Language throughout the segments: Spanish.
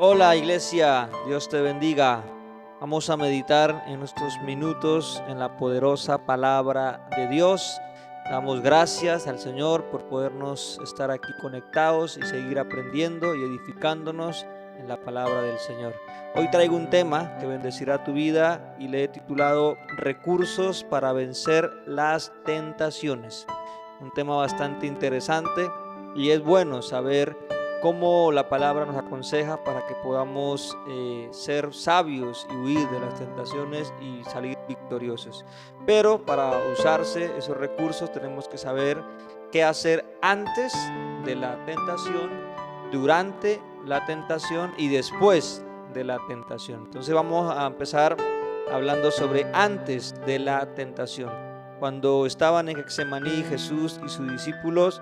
Hola iglesia, Dios te bendiga. Vamos a meditar en estos minutos en la poderosa palabra de Dios. Damos gracias al Señor por podernos estar aquí conectados y seguir aprendiendo y edificándonos en la palabra del Señor. Hoy traigo un tema que bendecirá tu vida y le he titulado Recursos para vencer las tentaciones. Un tema bastante interesante y es bueno saber cómo la palabra nos aconseja para que podamos ser sabios y huir de las tentaciones y salir victoriosos. Pero para usarse esos recursos tenemos que saber qué hacer antes de la tentación, durante la tentación y después de la tentación. Entonces vamos a empezar hablando sobre antes de la tentación. Cuando estaban en Getsemaní Jesús y sus discípulos,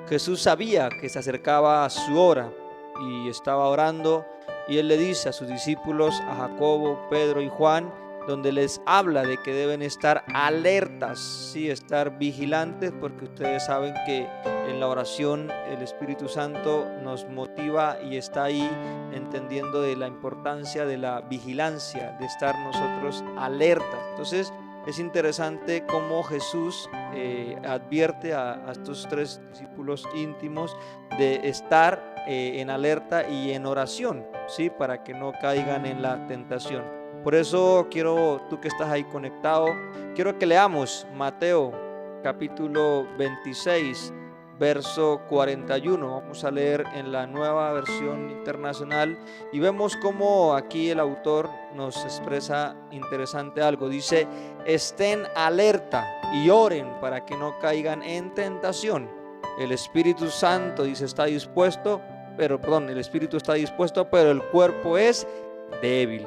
Jesús sabía que se acercaba a su hora y estaba orando, y él le dice a sus discípulos, a Jacobo, Pedro y Juan, donde les habla de que deben estar alertas, sí, estar vigilantes, porque ustedes saben que en la oración el Espíritu Santo nos motiva y está ahí entendiendo de la importancia de la vigilancia, de estar nosotros alertas. Entonces es interesante cómo Jesús advierte a estos tres discípulos íntimos de estar en alerta y en oración, ¿sí? Para que no caigan en la tentación. Por eso quiero, tú que estás ahí conectado, quiero que leamos Mateo capítulo 26, verso 41. Vamos a leer en la Nueva Versión Internacional y vemos cómo aquí el autor nos expresa interesante algo. Dice: estén alerta y oren para que no caigan en tentación. El Espíritu Santo, dice, está dispuesto, el Espíritu está dispuesto, pero el cuerpo es débil.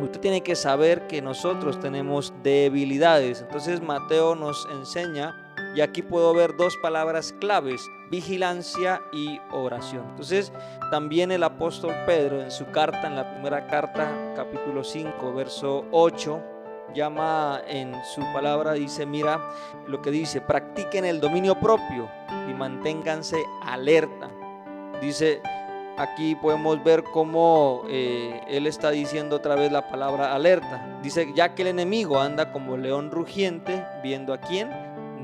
Usted tiene que saber que nosotros tenemos debilidades. Entonces Mateo nos enseña, y aquí puedo ver dos palabras claves: vigilancia y oración. Entonces también el apóstol Pedro en su carta, en la primera carta, capítulo 5, verso 8, llama en su palabra, dice, mira lo que dice: practiquen el dominio propio y manténganse alerta. Dice, aquí podemos ver cómo él está diciendo otra vez la palabra alerta. Dice, ya que el enemigo anda como león rugiente, viendo a quién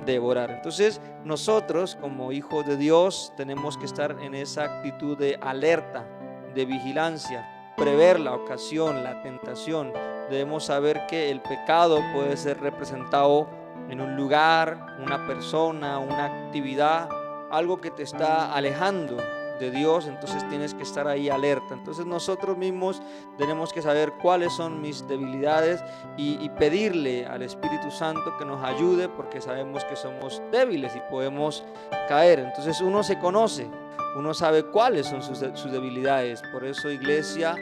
devorar. Entonces nosotros como hijos de Dios tenemos que estar en esa actitud de alerta, de vigilancia, prever la ocasión, la tentación. Debemos saber que el pecado puede ser representado en un lugar, una persona, una actividad, algo que te está alejando de Dios. Entonces tienes que estar ahí alerta. Entonces nosotros mismos tenemos que saber cuáles son mis debilidades y pedirle al Espíritu Santo que nos ayude, porque sabemos que somos débiles y podemos caer. Entonces uno se conoce, uno sabe cuáles son sus debilidades. Por eso, iglesia,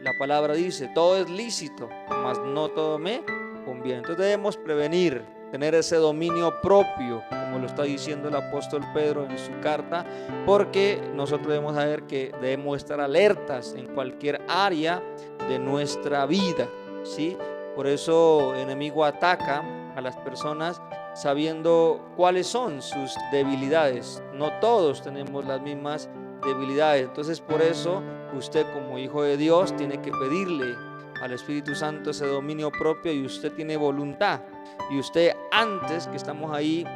la palabra dice: todo es lícito, mas no todo me conviene. Entonces debemos prevenir, tener ese dominio propio, como lo está diciendo el apóstol Pedro en su carta, porque nosotros debemos saber que debemos estar alertas en cualquier área de nuestra vida, ¿sí? Por eso el enemigo ataca a las personas sabiendo cuáles son sus debilidades. No todos tenemos las mismas debilidades. Entonces por eso usted como hijo de Dios tiene que pedirle al Espíritu Santo ese dominio propio, y usted tiene voluntad. Y usted, antes que estamos ahí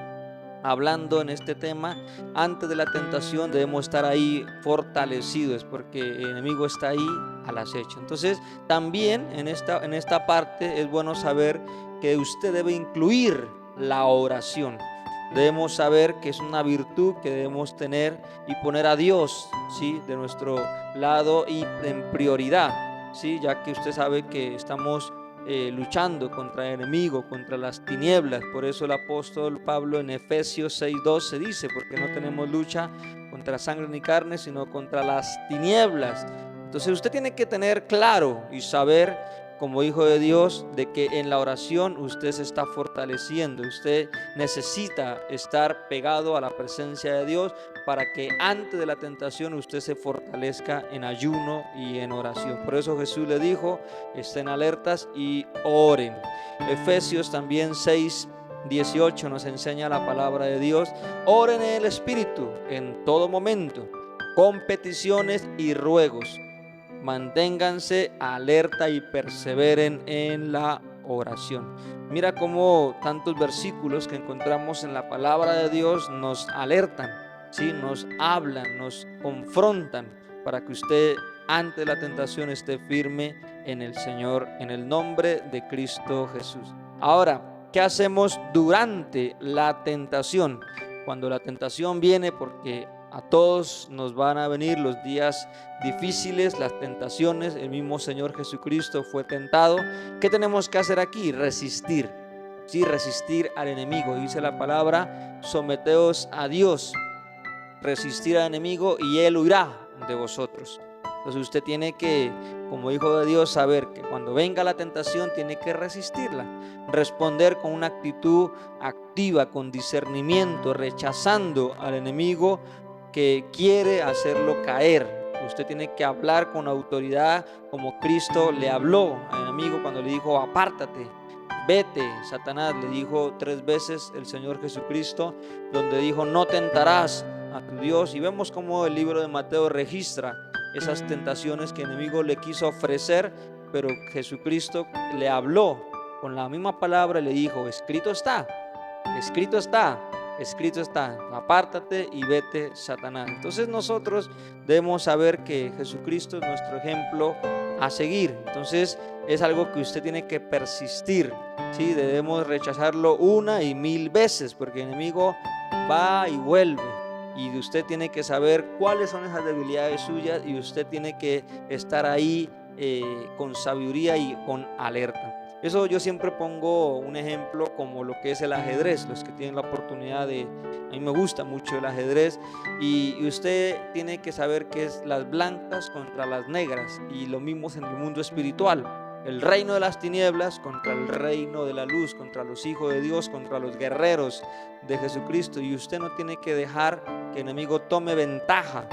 hablando en este tema, antes de la tentación debemos estar ahí fortalecidos, porque el enemigo está ahí al acecho. Entonces también en esta parte es bueno saber que usted debe incluir la oración. Debemos saber que es una virtud que debemos tener y poner a Dios, ¿sí?, de nuestro lado y en prioridad, ¿sí?, ya que usted sabe que estamos luchando contra el enemigo, contra las tinieblas. Por eso el apóstol Pablo en Efesios 6:12 dice: porque no tenemos lucha contra sangre ni carne, sino contra las tinieblas. Entonces usted tiene que tener claro y saber, como hijo de Dios, de que en la oración usted se está fortaleciendo. Usted necesita estar pegado a la presencia de Dios para que antes de la tentación usted se fortalezca en ayuno y en oración. Por eso Jesús le dijo: estén alertas y oren. Efesios también 6:18 nos enseña la palabra de Dios: oren en el Espíritu en todo momento, con peticiones y ruegos, manténganse alerta y perseveren en la oración. Mira cómo tantos versículos que encontramos en la palabra de Dios nos alertan, ¿sí? Nos hablan, nos confrontan para que usted ante la tentación esté firme en el Señor, en el nombre de Cristo Jesús. Ahora, ¿qué hacemos durante la tentación? Cuando la tentación viene, porque a todos nos van a venir los días difíciles, las tentaciones. El mismo Señor Jesucristo fue tentado. ¿Qué tenemos que hacer aquí? Resistir. Sí, resistir al enemigo. Dice la palabra: someteos a Dios, resistir al enemigo y él huirá de vosotros. Entonces usted tiene que, como hijo de Dios, saber que cuando venga la tentación tiene que resistirla, responder con una actitud activa, con discernimiento, rechazando al enemigo que quiere hacerlo caer. Usted tiene que hablar con autoridad, como Cristo le habló al enemigo cuando le dijo: apártate, vete, Satanás. Le dijo 3 veces el Señor Jesucristo, donde dijo: no tentarás a tu Dios. Y vemos cómo el libro de Mateo registra esas tentaciones que el enemigo le quiso ofrecer, pero Jesucristo le habló con la misma palabra y le dijo: escrito está, escrito está, escrito está, apártate y vete, Satanás. Entonces nosotros debemos saber que Jesucristo es nuestro ejemplo a seguir. Entonces es algo que usted tiene que persistir, ¿sí? Debemos rechazarlo 1 y 1000 veces, porque el enemigo va y vuelve. Y usted tiene que saber cuáles son esas debilidades suyas, y usted tiene que estar ahí con sabiduría y con alerta. Eso yo siempre pongo un ejemplo como lo que es el ajedrez. Los que tienen la oportunidad a mí me gusta mucho el ajedrez, y usted tiene que saber que es las blancas contra las negras, y lo mismo es en el mundo espiritual. El reino de las tinieblas contra el reino de la luz, contra los hijos de Dios, contra los guerreros de Jesucristo. Y usted no tiene que dejar que el enemigo tome ventaja,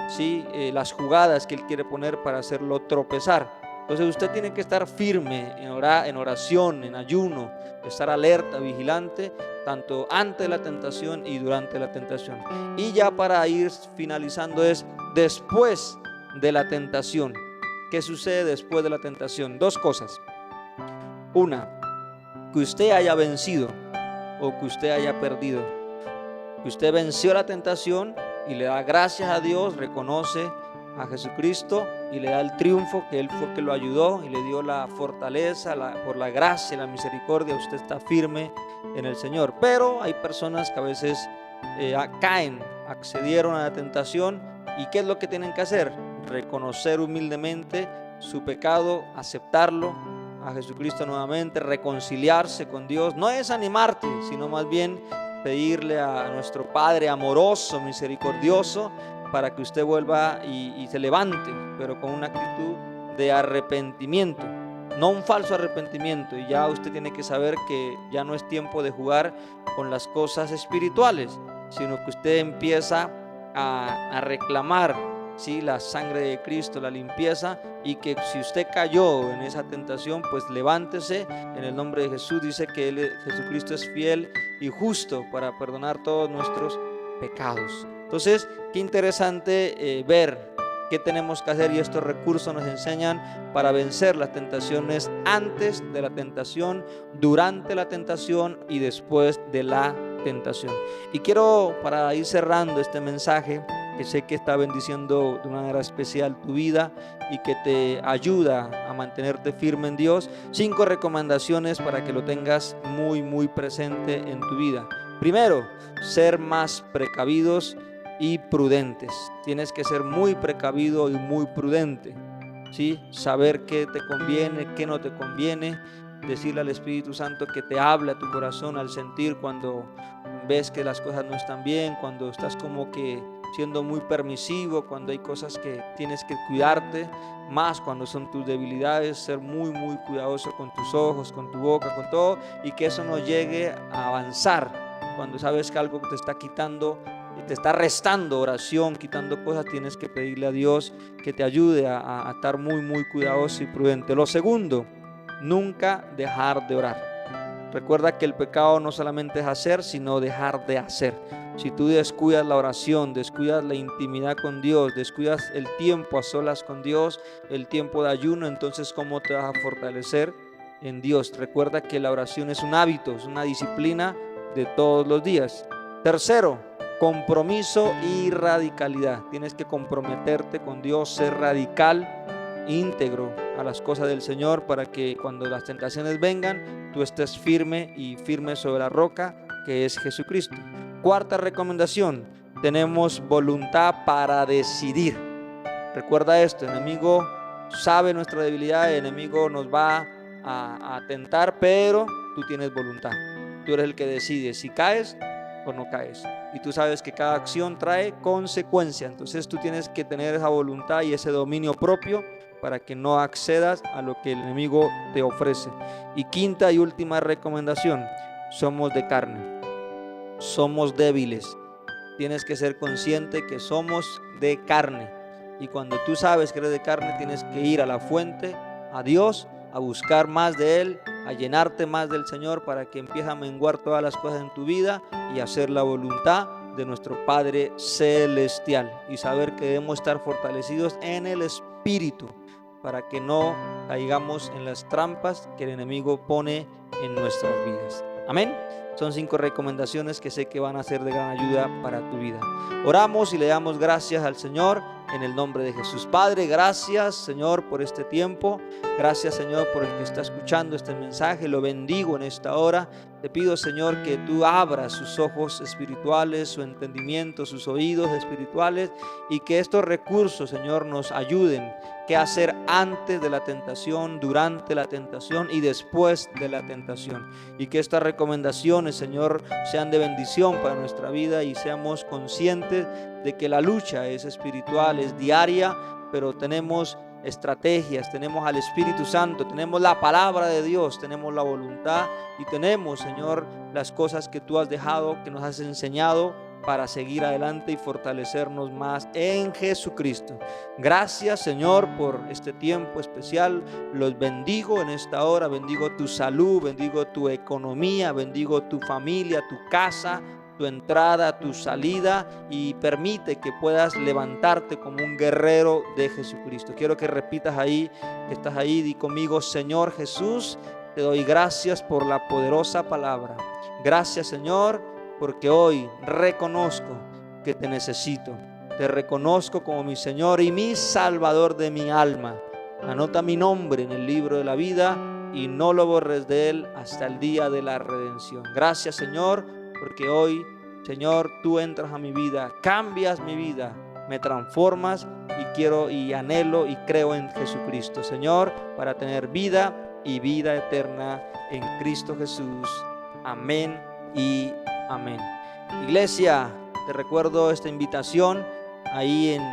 ¿sí? Las jugadas que él quiere poner para hacerlo tropezar. Entonces usted tiene que estar firme en oración, en ayuno, estar alerta, vigilante, tanto antes de la tentación y durante la tentación. Y ya para ir finalizando es después de la tentación. ¿Qué sucede después de la tentación? 2 cosas. Una, que usted haya vencido o que usted haya perdido. Que usted venció la tentación y le da gracias a Dios, reconoce a Jesucristo y le da el triunfo, que Él fue el que lo ayudó y le dio la fortaleza, por la gracia y la misericordia. Usted está firme en el Señor. Pero hay personas que a veces caen, accedieron a la tentación. ¿Y qué es lo que tienen que hacer? Reconocer humildemente su pecado, aceptarlo a Jesucristo nuevamente, reconciliarse con Dios. No es animarte, sino más bien pedirle a nuestro Padre amoroso, misericordioso, para que usted vuelva y se levante, pero con una actitud de arrepentimiento, no un falso arrepentimiento. Y ya usted tiene que saber que ya no es tiempo de jugar con las cosas espirituales, sino que usted empieza a reclamar, ¿sí?, la sangre de Cristo, la limpieza, y que si usted cayó en esa tentación, pues levántese en el nombre de Jesús. Dice que Jesucristo es fiel y justo para perdonar todos nuestros pecados. Entonces, qué interesante ver qué tenemos que hacer, y estos recursos nos enseñan para vencer las tentaciones antes de la tentación, durante la tentación y después de la tentación. Y quiero, para ir cerrando este mensaje, que sé que está bendiciendo de una manera especial tu vida y que te ayuda a mantenerte firme en Dios, 5 recomendaciones para que lo tengas muy presente en tu vida. Primero, ser más precavidos y prudentes. Tienes que ser muy precavido y muy prudente, ¿sí? Saber qué te conviene, qué no te conviene. Decirle al Espíritu Santo que te hable a tu corazón al sentir cuando ves que las cosas no están bien, cuando estás como que siendo muy permisivo, cuando hay cosas que tienes que cuidarte más, cuando son tus debilidades. Ser muy cuidadoso con tus ojos, con tu boca, con todo, y que eso no llegue a avanzar. Cuando sabes que algo te está quitando, te está restando oración, quitando cosas, tienes que pedirle a Dios que te ayude a estar muy cuidadoso y prudente. Lo segundo, nunca dejar de orar. Recuerda que el pecado no solamente es hacer, sino dejar de hacer. Si tú descuidas la oración, descuidas la intimidad con Dios, descuidas el tiempo a solas con Dios, el tiempo de ayuno, entonces ¿cómo te vas a fortalecer en Dios? Recuerda que la oración es un hábito, es una disciplina de todos los días. Tercero, compromiso y radicalidad. Tienes que comprometerte con Dios, ser radical, íntegro a las cosas del Señor, para que cuando las tentaciones vengan, tú estés firme y firme sobre la roca que es Jesucristo. Cuarta recomendación, tenemos voluntad para decidir. Recuerda esto, el enemigo sabe nuestra debilidad, el enemigo nos va a tentar, pero tú tienes voluntad. Tú eres el que decide si caes o no caes. Y tú sabes que cada acción trae consecuencia. Entonces tú tienes que tener esa voluntad y ese dominio propio para que no accedas a lo que el enemigo te ofrece. Y quinta y última recomendación, somos de carne, somos débiles. Tienes que ser consciente que somos de carne. Y cuando tú sabes que eres de carne, tienes que ir a la fuente, a Dios, a buscar más de Él, a llenarte más del Señor, para que empieces a menguar todas las cosas en tu vida y hacer la voluntad de nuestro Padre Celestial, y saber que debemos estar fortalecidos en el Espíritu para que no caigamos en las trampas que el enemigo pone en nuestras vidas. Amén. Son 5 recomendaciones que sé que van a ser de gran ayuda para tu vida. Oramos y le damos gracias al Señor en el nombre de Jesús. Padre, gracias, Señor, por este tiempo. Gracias, Señor, por el que está escuchando este mensaje. Lo bendigo en esta hora. Te pido, Señor, que tú abras sus ojos espirituales, su entendimiento, sus oídos espirituales, y que estos recursos, Señor, nos ayuden. ¿Qué hacer antes de la tentación, durante la tentación y después de la tentación? Y que estas recomendaciones, Señor, sean de bendición para nuestra vida, y seamos conscientes de que la lucha es espiritual, es diaria, pero tenemos estrategias, tenemos al Espíritu Santo, tenemos la palabra de Dios, tenemos la voluntad y tenemos, Señor, las cosas que tú has dejado, que nos has enseñado para seguir adelante y fortalecernos más en Jesucristo. Gracias, Señor, por este tiempo especial. Los bendigo en esta hora, bendigo tu salud, bendigo tu economía, bendigo tu familia, tu casa, tu entrada, tu salida, y permite que puedas levantarte como un guerrero de Jesucristo. Quiero que repitas ahí, que estás ahí, di conmigo: Señor Jesús, te doy gracias por la poderosa palabra. Gracias, Señor, porque hoy reconozco que te necesito. Te reconozco como mi Señor y mi Salvador de mi alma. Anota mi nombre en el libro de la vida y no lo borres de él hasta el día de la redención. Gracias, Señor, porque hoy, Señor, tú entras a mi vida, cambias mi vida, me transformas, y quiero y anhelo y creo en Jesucristo, Señor, para tener vida y vida eterna en Cristo Jesús. Amén y amén. Iglesia, te recuerdo esta invitación. Ahí en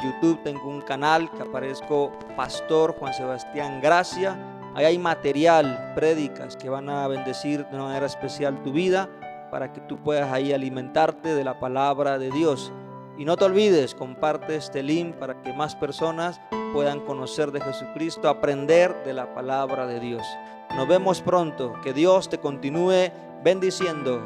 YouTube tengo un canal que aparezco Pastor Juan Sebastián Gracia. Ahí hay material, prédicas que van a bendecir de una manera especial tu vida, para que tú puedas ahí alimentarte de la palabra de Dios. Y no te olvides, comparte este link para que más personas puedan conocer de Jesucristo, aprender de la palabra de Dios. Nos vemos pronto. Que Dios te continúe bendiciendo.